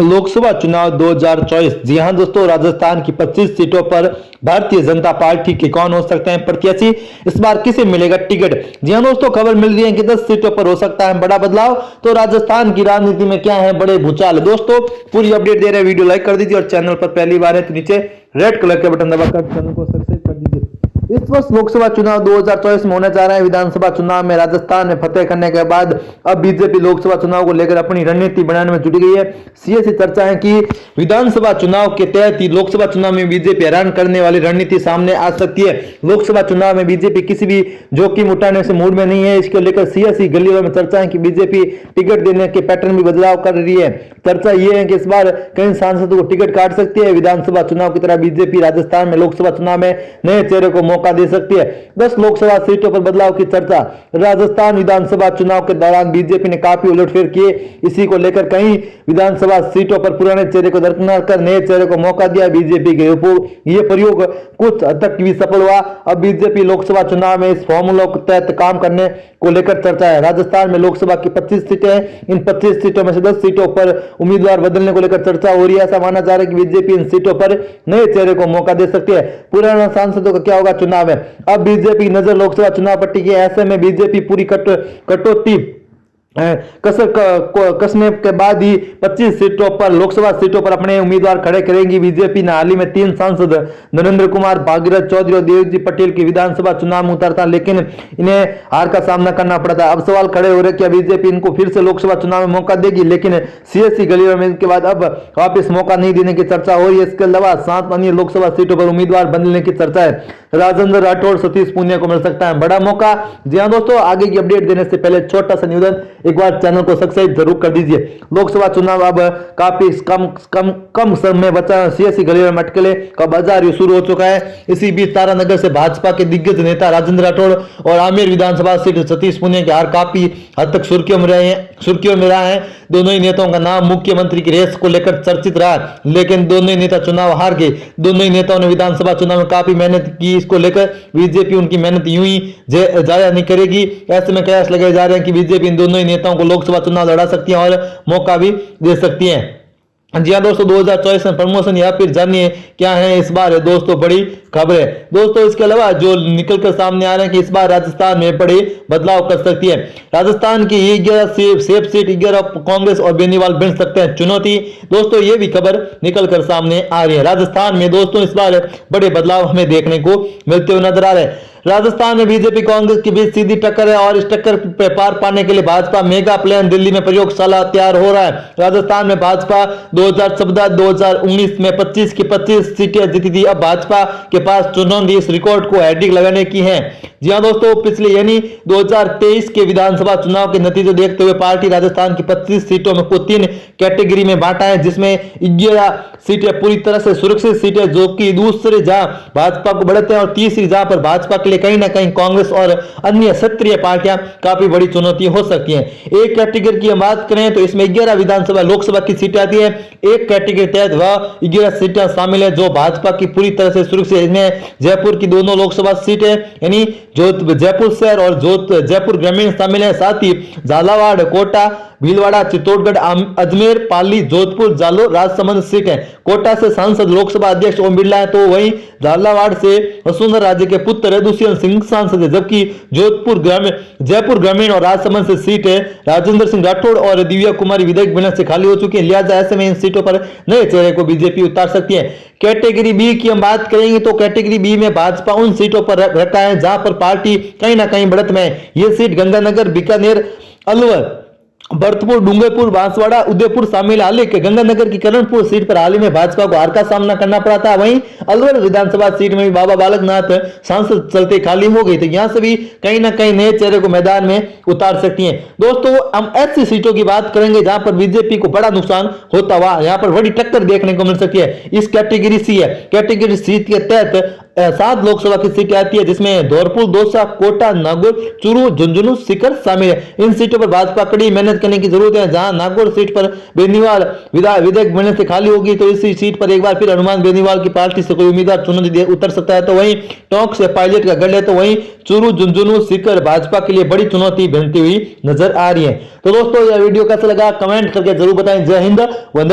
लोकसभा चुनाव 2024। जी हां दोस्तों, राजस्थान की 25 सीटों पर भारतीय जनता पार्टी के कौन हो सकते हैं प्रत्याशी, इस बार किसे मिलेगा टिकट। जी हां दोस्तों, खबर मिल रही है कि 10 सीटों पर हो सकता है बड़ा बदलाव। तो राजस्थान की राजनीति में क्या है बड़े भूचाल। दोस्तों पूरी अपडेट दे रहे हैं, वीडियो लाइक कर दीजिए और चैनल पर पहली बार है तो नीचे रेड कलर के बटन दबाकर चैनल को सब्सक्राइब कर दीजिए। इस वर्ष लोकसभा चुनाव 2024 में होने जा रहे हैं। विधानसभा चुनाव में राजस्थान में फतेह करने के बाद अब बीजेपी लोकसभा चुनाव को लेकर अपनी रणनीति बनाने में जुटी गई है। सीएसी चर्चा है कि विधानसभा चुनाव के तहत ही लोकसभा चुनाव में बीजेपी हैरान करने वाली रणनीति सामने आ सकती है। लोकसभा चुनाव में बीजेपी किसी भी जोखिम उठाने से मूड में नहीं है। इसको लेकर सियासी गलियों में चर्चा है कि बीजेपी टिकट देने के पैटर्न में बदलाव कर रही है। चर्चा यह है कि इस बार कई सांसदों को टिकट काट सकती है। विधानसभा चुनाव की तरह बीजेपी राजस्थान में लोकसभा चुनाव में नए चेहरे को मौका दे सकती है। 10 लोकसभा सीटों पर बदलाव की चर्चा। राजस्थान विधानसभा चुनाव के दौरान बीजेपी ने काफी उलटफेर किए। इसी को लेकर कई विधानसभा सीटों पर पुराने चेहरे को दरकिनार कर नए चेहरे को मौका दिया। बीजेपी के यह प्रयोग कुछ हद तक भी सफल हुआ। अब बीजेपी लोकसभा चुनाव में इस फॉर्मूला के तहत काम करने को लेकर चर्चा है। राजस्थान में लोकसभा की 25 सीटें हैं। इन 25 सीटों में से 10 सीटों पर उम्मीदवार बदलने को लेकर चर्चा हो रही है। ऐसा माना जा रहा है कि बीजेपी इन सीटों पर नए चेहरे को मौका दे सकती है। पुराने सांसदों का क्या होगा चुनाव में। अब बीजेपी की नजर लोकसभा चुनाव पर टिकी है। ऐसे में बीजेपी पूरी कटौती कसने के बाद ही 25 सीटों पर लोकसभा सीटों पर अपने उम्मीदवार खड़े करेंगी। बीजेपी ने हाल ही में 3 सांसद नरेंद्र कुमार, भागीरथ चौधरी और देवजी पटेल की विधानसभा चुनाव में उतारा था, लेकिन इन्हें हार का सामना करना पड़ा था। अब सवाल खड़े हो रहे कि बीजेपी इनको फिर से लोकसभा चुनाव में मौका देगी, लेकिन सीएसी गलियों में इसके बाद अब वापिस मौका नहीं देने की चर्चा हो रही है। इसके अलावा 7 अन्य लोकसभा सीटों पर उम्मीदवार बदलने की चर्चा है। राजेंद्र राठौड़, सतीश पूनिया को मिल सकता है बड़ा मौका। जी हां दोस्तों, आगे की अपडेट देने से पहले छोटा सा निवेदन, एक बार चैनल को सब्सक्राइब जरूर कर दीजिए। लोकसभा चुनाव अब काफी कम समय बचा। सियासी गलियों में अटकले का बाजार शुरू हो चुका है। इसी बीच तारानगर से भाजपा के दिग्गज नेता राजेंद्र राठौड़ और आमेर विधानसभा सीट सतीश पूनिया के हार काफी हद तक सुर्खियों में रहा है। दोनों ही नेताओं का नाम मुख्यमंत्री की रेस को लेकर चर्चित रहा, लेकिन दोनों ही नेता चुनाव हार गए। दोनों ही नेताओं ने विधानसभा चुनाव में काफी मेहनत की। इसको लेकर बीजेपी उनकी मेहनत यूं ही जाया नहीं करेगी। ऐसे में कयास लगाए जा रहे हैं कि बीजेपी इन दोनों ही नेताओं को लोकसभा चुनाव लड़ा सकती है और मौका भी दे सकती है। जी हाँ दोस्तों, 2024 में प्रमोशन या फिर जानिए क्या है इस बार दोस्तों बड़ी खबर है। दोस्तों इसके अलावा जो निकलकर सामने आ रहे हैं कि इस बार राजस्थान में बड़े बदलाव कर सकती है। राजस्थान की 11 सेफ सीट 11 कांग्रेस और बेनीवाल बन सकते हैं चुनौती। दोस्तों ये भी खबर निकलकर सामने आ रही है। राजस्थान में दोस्तों इस बार बड़े बदलाव हमें देखने को मिलते हुए नजर आ रहे हैं। राजस्थान में बीजेपी कांग्रेस के बीच सीधी टक्कर है और इस टक्कर पे पार पाने के लिए भाजपा मेगा प्लान दिल्ली में प्रयोगशाला तैयार हो रहा है। राजस्थान में भाजपा 2014-2019 में 25 की 25 सीटें जीती थी। अब भाजपा के पास चुनौती इस रिकॉर्ड को हैट्रिक लगाने की है। जी हां दोस्तों, पिछले यानी 2023 के विधानसभा चुनाव के नतीजे देखते हुए पार्टी राजस्थान की 25 सीटों में को 3 कैटेगरी में बांटा है, जिसमें 11 सीटें पूरी तरह से सुरक्षित सीटें जो कि दूसरे जहां भाजपा को बढ़ते हैं और तीसरी जहां पर भाजपा के लिए कहीं ना कहीं कांग्रेस और अन्य क्षेत्रीय पार्टियां काफी बड़ी चुनौती हो सकती हैं। एक कैटेगरी की बात करें तो इसमें 11 विधानसभा लोकसभा की सीटें आती है। एक कैटेगरी तहत वह 11 सीटें शामिल है जो भाजपा की पूरी तरह से सुरक्षित है। इसमें जयपुर की दोनों लोकसभा सीटें यानी जयपुर शहर और जयपुर ग्रामीण शामिल है। साथ ही झालावाड़, कोटा, भीलवाड़ा, चित्तौड़गढ़, अजमेर, पाली, जोधपुर, जालोर राजसमंद सीट है। कोटा से सांसद लोकसभा अध्यक्ष ओम बिरला है, तो वहीं झालावाड़ से वसुंधरा राजे के पुत्र दुष्यंत सिंह सांसद है। जबकि जयपुर ग्रामीण और राजसमंद से सीट है राजेंद्र सिंह राठौड़ और दिव्या कुमारी विधायक बनने से खाली हो चुकी है। लिहाजा ऐसे में इन सीटों पर नए चेहरे को बीजेपी उतार सकती है। कैटेगरी बी की हम बात करेंगे तो कैटेगरी बी में भाजपा उन सीटों पर रखा है जहां पर पार्टी कहीं ना कहीं बढ़त में है। ये सीट गंगानगर, बीकानेर, अलवर, भरतपुर, डूंगरपुर, बांसवाड़ा, उदयपुर शामिल। हाल के गंगानगर की करणपुर सीट पर हाल ही में भाजपा को हार का सामना करना पड़ा था। वहीं अलवर विधानसभा सीट में भी बाबा बालकनाथ सांसद चलते खाली हो गई, तो यहां से भी कहीं ना कहीं नए चेहरे को मैदान में उतार सकती हैं। दोस्तों हम ऐसी सीटों की बात करेंगे जहां पर बीजेपी को बड़ा नुकसान होता हुआ यहां पर बड़ी टक्कर देखने को मिल सकती है। इस कैटेगरी सी है। कैटेगरी सी के तहत 7 लोकसभा की सीटें आती है, जिसमें धौलपुर, दौसा, कोटा, नागौर, चूरू, झुंझुनू, सीकर शामिल है। इन सीटों पर भाजपा कड़ी मेहनत करने की जरूरत है। जहां नागौर सीट पर बेनीवाल विधायक बनने से खाली होगी, तो इसी सीट पर एक बार फिर हनुमान बेनीवाल की पार्टी से कोई उम्मीदवार चुनौती उतर सकता है। तो वहीं टोंक से पायलट का गढ़ है, तो वहीं चूरू, झुंझुनू, सीकर भाजपा के लिए बड़ी चुनौती बनती हुई नजर आ रही है। तो दोस्तों यह वीडियो कैसा लगा कमेंट करके जरूर बताएं। जय हिंद, वंदे